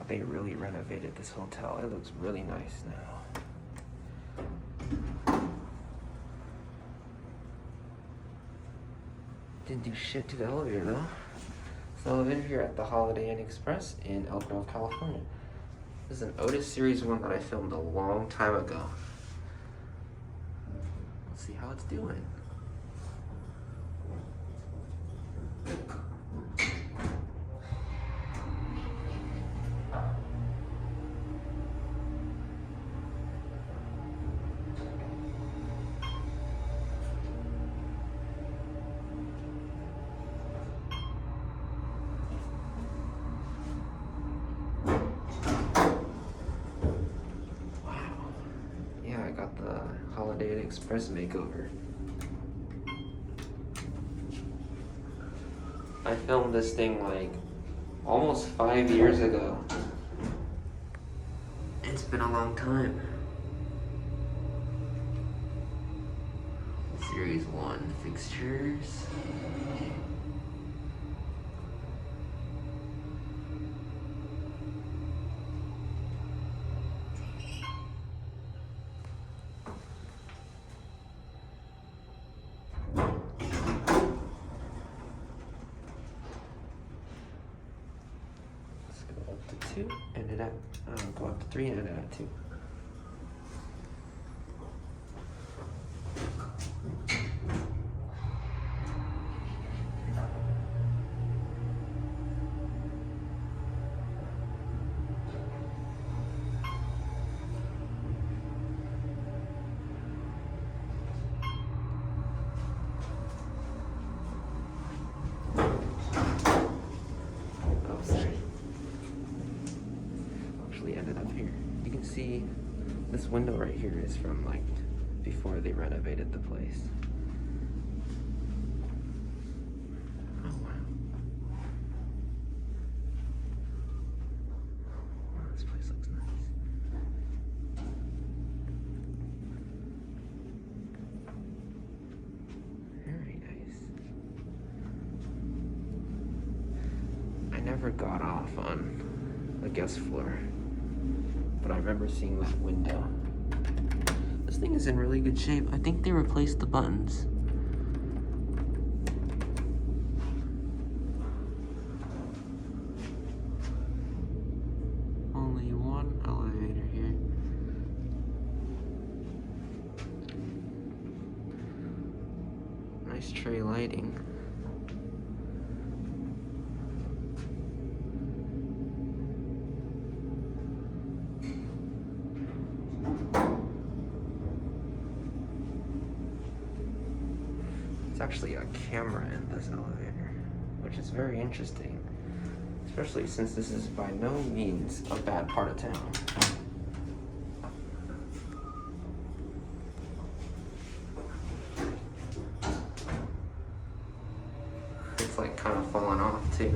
they really renovated this hotel. It looks really nice now. Didn't do shit to the elevator though. So elevator here at the Holiday Inn Express in Elk Grove, California. This is an OTIS Series 1 that I filmed a long time ago. Let's see how it's doing. I got the Holiday Inn Express makeover. I filmed this thing like almost 5 years ago. It's been a long time. Series 1 fixtures. To 2, and it at go up to 3 and it at 2. Oh, sorry. Ended up here. You can see this window right here is from like before they renovated the place. Oh wow. Wow, this place looks nice. Very nice. I never got off on the guest floor, but I remember seeing that window. This thing is in really good shape. I think they replaced the buttons. Only one elevator here. Nice tray lighting. It's actually a camera in this elevator, which is very interesting, especially since this is by no means a bad part of town. It's like kind of falling off too.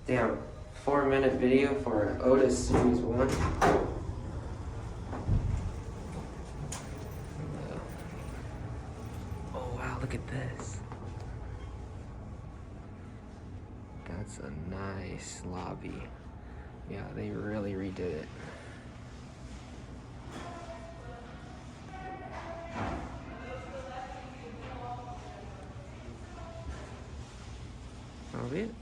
Damn, 4-minute video for an OTIS Series 1. Look at this. That's a nice lobby. Yeah, they really redid it. That'll be it.